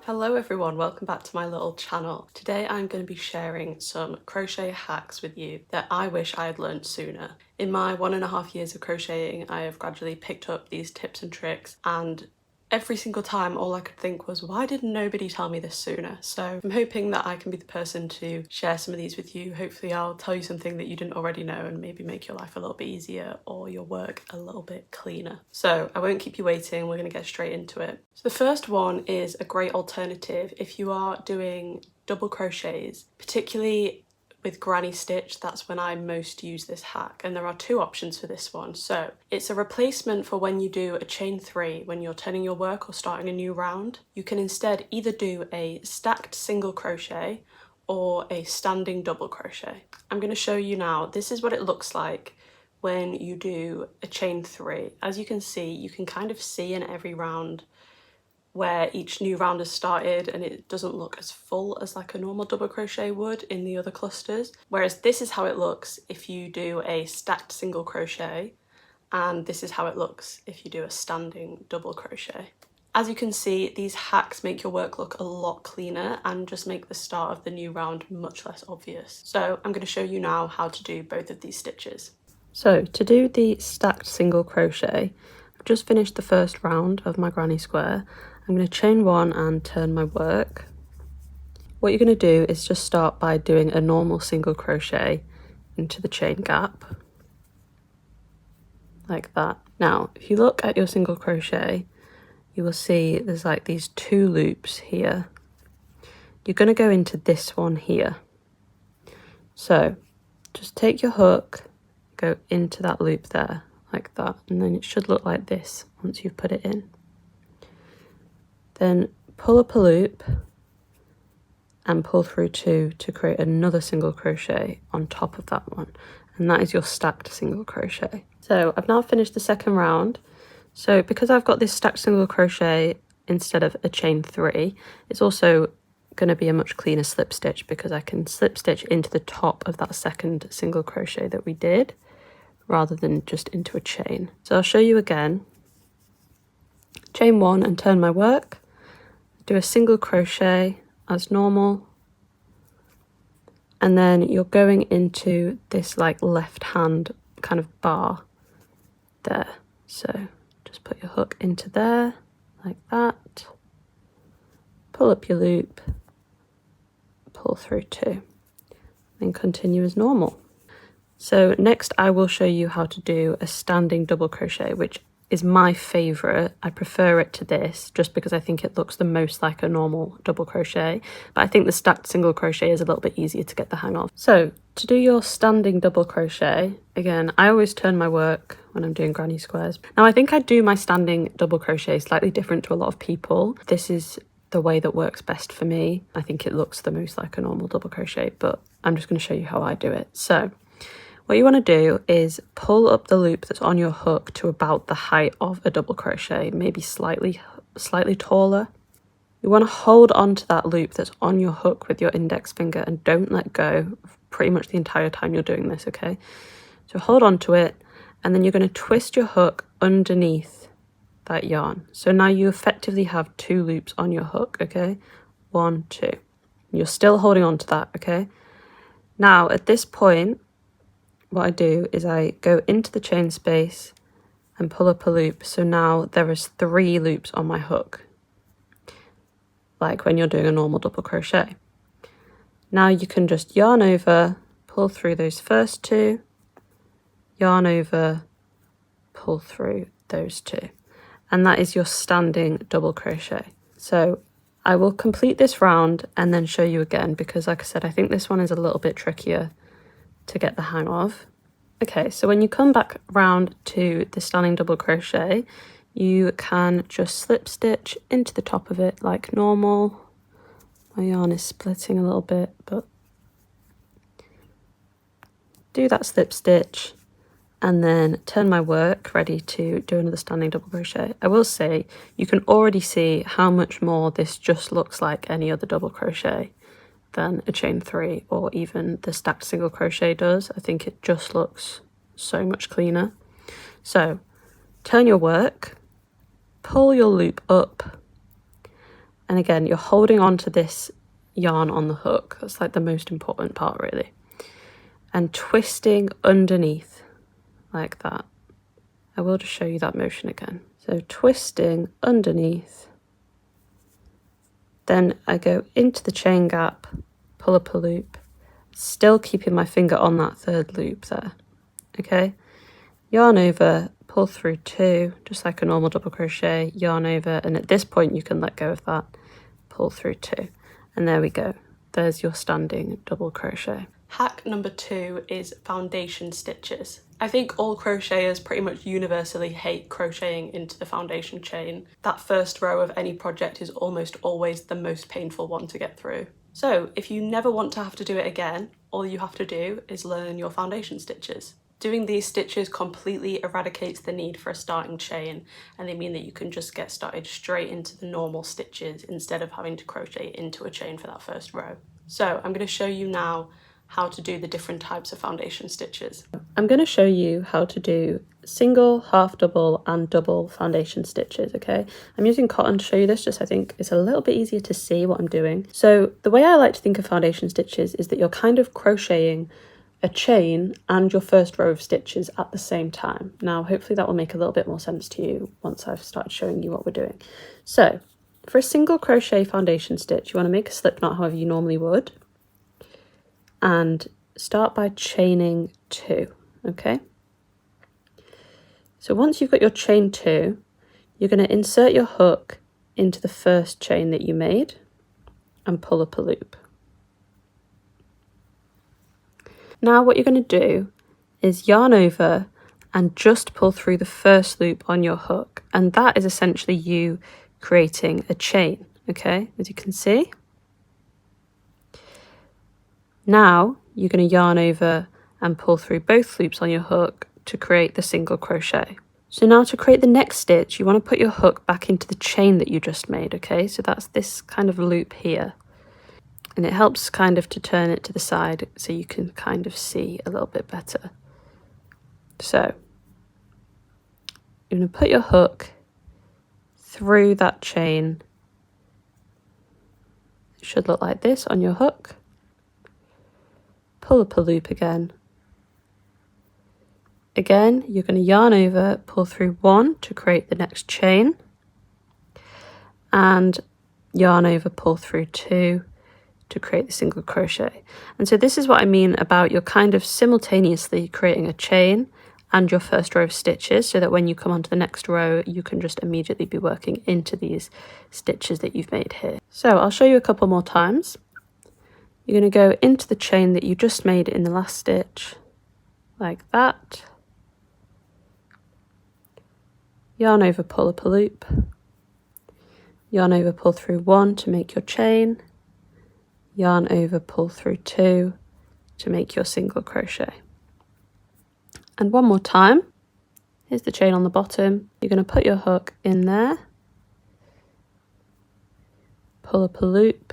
Hello everyone, welcome back to my little channel. Today I'm going to be sharing some crochet hacks with you that I wish I had learned sooner. In my 1.5 years of crocheting, I have gradually picked up these tips and tricks, and every single time all I could think was, why did nobody tell me this sooner? So I'm hoping that I can be the person to share some of these with you. Hopefully I'll tell you something that you didn't already know and maybe make your life a little bit easier or your work a little bit cleaner. So I won't keep you waiting, we're going to get straight into it. So the first one is a great alternative if you are doing double crochets, particularly with granny stitch. That's when I most use this hack, and there are two options for this one. So it's a replacement for when you do a chain 3 when you're turning your work or starting a new round. You can instead either do a stacked single crochet or a standing double crochet. I'm going to show you now. This is what it looks like when you do a chain 3. As you can see, you can kind of see in every round where each new round has started, and it doesn't look as full as like a normal double crochet would in the other clusters. Whereas this is how it looks if you do a stacked single crochet, and this is how it looks if you do a standing double crochet. As you can see, these hacks make your work look a lot cleaner and just make the start of the new round much less obvious. So I'm going to show you now how to do both of these stitches. So to do the stacked single crochet, I've just finished the first round of my granny square. I'm going to chain 1 and turn my work. What you're going to do is just start by doing a normal single crochet into the chain gap, like that. Now, if you look at your single crochet, you will see there's like these 2 loops here. You're going to go into this one here. So just take your hook, go into that loop there, like that, and then it should look like this once you've put it in. Then pull up a loop and pull through 2 to create another single crochet on top of that one, and that is your stacked single crochet. So I've now finished the second round. So because I've got this stacked single crochet instead of a chain 3, it's also going to be a much cleaner slip stitch because I can slip stitch into the top of that second single crochet that we did rather than just into a chain. So I'll show you again. Chain 1 and turn my work. Do a single crochet as normal, and then you're going into this like left hand kind of bar there. So just put your hook into there like that, pull up your loop, pull through 2, then continue as normal. So next I will show you how to do a standing double crochet, which is my favourite. I prefer it to this just because I think it looks the most like a normal double crochet, but I think the stacked single crochet is a little bit easier to get the hang of. So to do your standing double crochet, again, I always turn my work when I'm doing granny squares. Now I think I do my standing double crochet slightly different to a lot of people. This is the way that works best for me. I think it looks the most like a normal double crochet, but I'm just going to show you how I do it. So what you want to do is pull up the loop that's on your hook to about the height of a double crochet, maybe slightly taller. You want to hold on to that loop that's on your hook with your index finger and don't let go pretty much the entire time you're doing this, okay? So hold on to it, and then you're going to twist your hook underneath that yarn. So now you effectively have 2 loops on your hook, okay? 1, 2. You're still holding on to that, okay? Now at this point, what I do is I go into the chain space and pull up a loop. So now there is 3 loops on my hook, like when you're doing a normal double crochet. Now you can just yarn over, pull through those first 2, yarn over, pull through those 2, and that is your standing double crochet. So I will complete this round and then show you again because, like I said, I think this one is a little bit trickier to get the hang of. Okay, so when you come back round to the standing double crochet, you can just slip stitch into the top of it like normal. My yarn is splitting a little bit, but do that slip stitch and then turn my work ready to do another standing double crochet. I will say you can already see how much more this just looks like any other double crochet than a chain 3 or even the stacked single crochet does. I think it just looks so much cleaner. So turn your work, pull your loop up, And again, you're holding on to this yarn on the hook. That's like the most important part, really. And twisting underneath like that. I will just show you that motion again. So twisting underneath. Then I go into the chain gap, pull up a loop, still keeping my finger on that third loop there. Okay, yarn over, pull through 2, just like a normal double crochet, yarn over, and at this point you can let go of that, pull through 2, and there we go. There's your standing double crochet. Hack number 2 is foundation stitches. I think all crocheters pretty much universally hate crocheting into the foundation chain. That first row of any project is almost always the most painful one to get through. So if you never want to have to do it again, all you have to do is learn your foundation stitches. Doing these stitches completely eradicates the need for a starting chain, and they mean that you can just get started straight into the normal stitches instead of having to crochet into a chain for that first row. So I'm going to show you now how to do the different types of foundation stitches. I'm going to show you how to do single, half double and double foundation stitches, okay? I'm using cotton to show you this, just I think it's a little bit easier to see what I'm doing. So the way I like to think of foundation stitches is that you're kind of crocheting a chain and your first row of stitches at the same time. Now, hopefully that will make a little bit more sense to you once I've started showing you what we're doing. So for a single crochet foundation stitch, you want to make a slip knot however you normally would, and start by chaining 2, okay? So once you've got your chain 2, you're going to insert your hook into the first chain that you made and pull up a loop. Now what you're going to do is yarn over and just pull through the first loop on your hook, and that is essentially you creating a chain, okay, as you can see. Now you're going to yarn over and pull through both loops on your hook to create the single crochet. So now to create the next stitch, you want to put your hook back into the chain that you just made, okay? So that's this kind of loop here. And it helps kind of to turn it to the side so you can kind of see a little bit better. So you're going to put your hook through that chain. It should look like this on your hook. Pull up a loop again. Again, you're going to yarn over, pull through 1 to create the next chain, and yarn over, pull through 2 to create the single crochet. And so this is what I mean about you're kind of simultaneously creating a chain and your first row of stitches, so that when you come onto the next row, you can just immediately be working into these stitches that you've made here. So I'll show you a couple more times. You're going to go into the chain that you just made in the last stitch, like that. Yarn over, pull up a loop. Yarn over, pull through 1 to make your chain. Yarn over, pull through 2 to make your single crochet. And one more time. Here's the chain on the bottom. You're going to put your hook in there. Pull up a loop.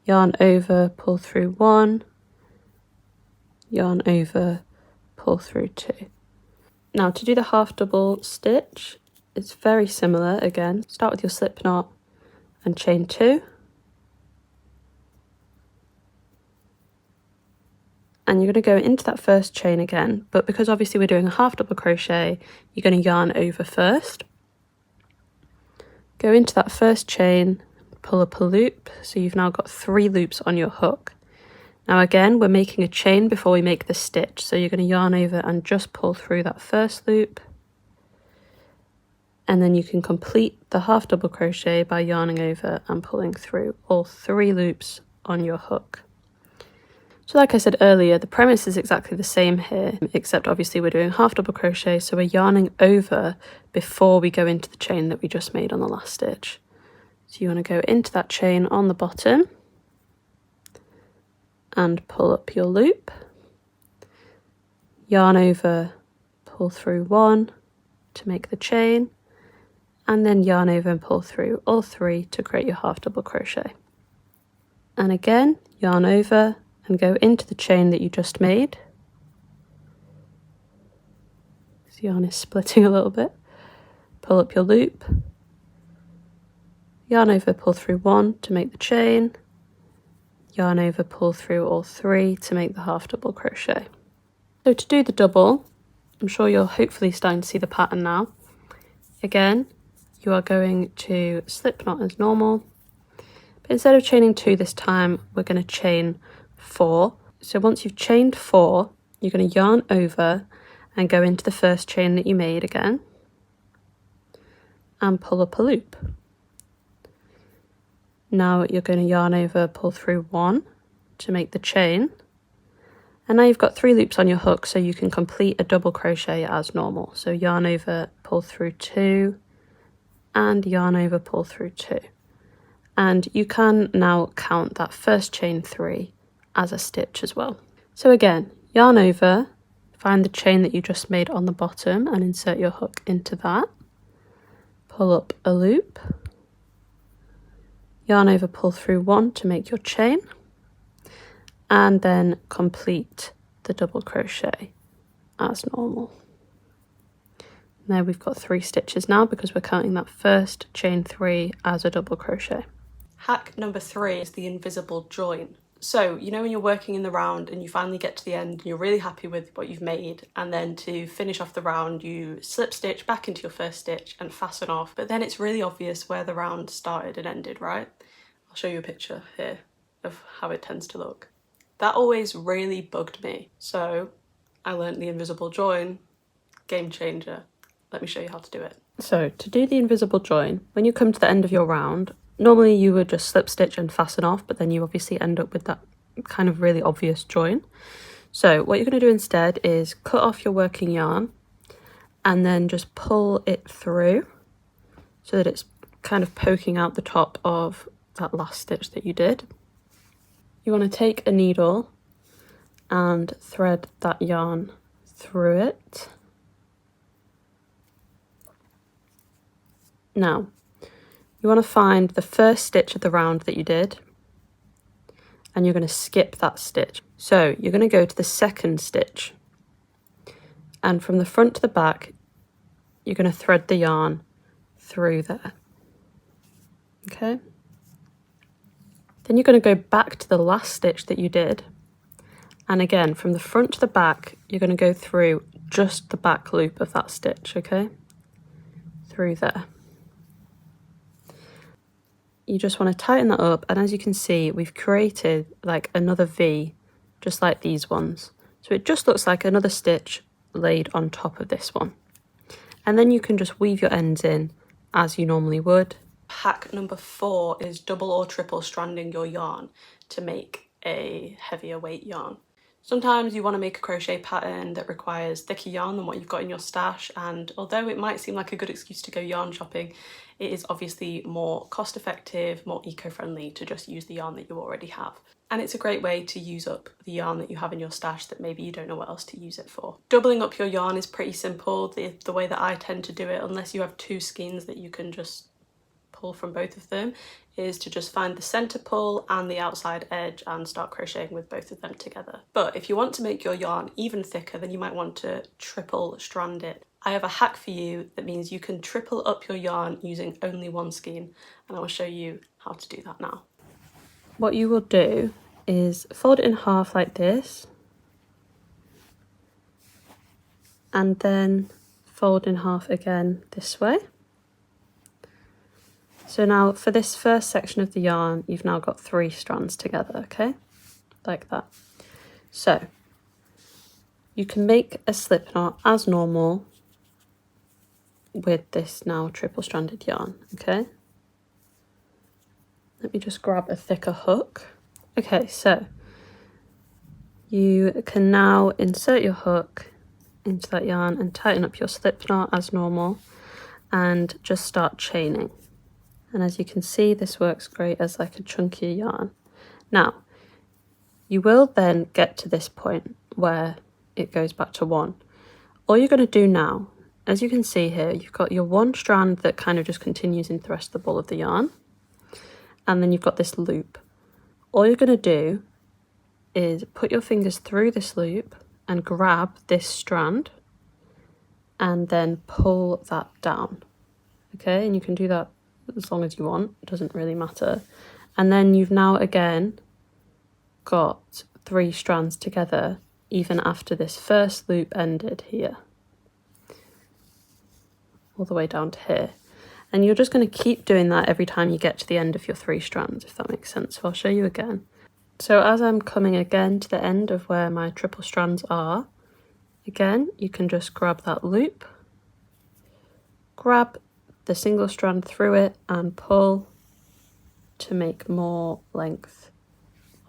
Yarn over, pull through 1, yarn over, pull through 2. Now to do the half double stitch, it's very similar again. Start with your slip knot and chain 2. And you're going to go into that first chain again, but because obviously we're doing a half double crochet, you're going to yarn over first. Go into that first chain, pull up a loop, so you've now got 3 loops on your hook. Now again, we're making a chain before we make the stitch, so you're going to yarn over and just pull through that first loop, and then you can complete the half double crochet by yarning over and pulling through all 3 loops on your hook. So like I said earlier, the premise is exactly the same here, except obviously we're doing half double crochet, so we're yarning over before we go into the chain that we just made on the last stitch. So you want to go into that chain on the bottom and pull up your loop, yarn over, pull through 1 to make the chain, and then yarn over and pull through all 3 to create your half double crochet. And again, yarn over and go into the chain that you just made. This yarn is splitting a little bit. Pull up your loop, yarn over, pull through 1 to make the chain, yarn over, pull through all 3 to make the half double crochet. So to do the double, I'm sure you're hopefully starting to see the pattern now. Again, you are going to slip knot as normal, but instead of chaining 2 this time, we're going to chain 4. So once you've chained 4, you're going to yarn over and go into the first chain that you made again and pull up a loop. Now you're going to yarn over, pull through 1 to make the chain, and now you've got 3 loops on your hook, so you can complete a double crochet as normal. So yarn over, pull through 2 and yarn over, pull through 2, and you can now count that first chain 3 as a stitch as well. So again, yarn over, find the chain that you just made on the bottom and insert your hook into that, pull up a loop, yarn over, pull through 1 to make your chain, and then complete the double crochet as normal. And there we've got 3 stitches now because we're counting that first chain 3 as a double crochet. Hack number 3 is the invisible join. So, you know when you're working in the round and you finally get to the end and you're really happy with what you've made, and then to finish off the round you slip stitch back into your first stitch and fasten off, but then it's really obvious where the round started and ended, right? I'll show you a picture here of how it tends to look. That always really bugged me, so I learned the invisible join. Game changer. Let me show you how to do it. So to do the invisible join, when you come to the end of your round, normally you would just slip stitch and fasten off, but then you obviously end up with that kind of really obvious join. So what you're going to do instead is cut off your working yarn and then just pull it through so that it's kind of poking out the top of that last stitch that you did. You want to take a needle and thread that yarn through it. Now, you want to find the first stitch of the round that you did, and you're going to skip that stitch. So you're going to go to the second stitch, and from the front to the back, you're going to thread the yarn through there. Okay? Then you're going to go back to the last stitch that you did, and again, from the front to the back, you're going to go through just the back loop of that stitch, okay? Through there. You just want to tighten that up, and as you can see, we've created like another V, just like these ones. So it just looks like another stitch laid on top of this one. And then you can just weave your ends in as you normally would. Hack number 4 is double or triple stranding your yarn to make a heavier weight yarn. Sometimes you want to make a crochet pattern that requires thicker yarn than what you've got in your stash, and although it might seem like a good excuse to go yarn shopping, it is obviously more cost effective, more eco-friendly to just use the yarn that you already have. And it's a great way to use up the yarn that you have in your stash that maybe you don't know what else to use it for. Doubling up your yarn is pretty simple. The way that I tend to do it, unless you have 2 skeins that you can just pull from both of them, is to just find the center pull and the outside edge and start crocheting with both of them together. But if you want to make your yarn even thicker, then you might want to triple strand it. I have a hack for you that means you can triple up your yarn using only 1 skein, and I will show you how to do that now. What you will do is fold it in half like this, and then fold in half again this way. So now for this first section of the yarn, you've now got 3 strands together, okay? Like that. So you can make a slip knot as normal with this now triple stranded yarn, okay? Let me just grab a thicker hook. Okay, so you can now insert your hook into that yarn and tighten up your slip knot as normal and just start chaining. And as you can see, this works great as like a chunkier yarn. Now, you will then get to this point where it goes back to 1. All you're going to do now, as you can see here, you've got your 1 strand that kind of just continues into the rest of the ball of the yarn. And then you've got this loop. All you're going to do is put your fingers through this loop and grab this strand and then pull that down. Okay, and you can do that as long as you want, it doesn't really matter. And then you've now again got 3 strands together even after this first loop ended here, all the way down to here. And you're just going to keep doing that every time you get to the end of your 3 strands, if that makes sense. So I'll show you again. So as I'm coming again to the end of where my triple strands are, again, you can just grab that loop, grab the single strand through it and pull to make more length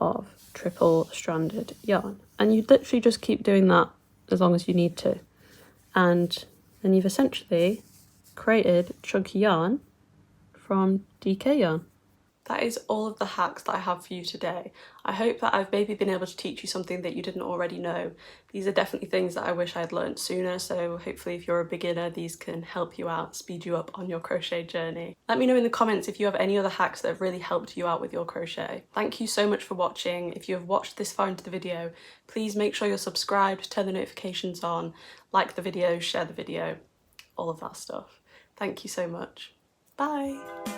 of triple stranded yarn. And you literally just keep doing that as long as you need to. And then you've essentially created chunky yarn from DK yarn. That is all of the hacks that I have for you today. I hope that I've maybe been able to teach you something that you didn't already know. These are definitely things that I wish I'd learned sooner, so hopefully if you're a beginner, these can help you out, speed you up on your crochet journey. Let me know in the comments if you have any other hacks that have really helped you out with your crochet. Thank you so much for watching. If you have watched this far into the video, please make sure you're subscribed, turn the notifications on, like the video, share the video, all of that stuff. Thank you so much. Bye!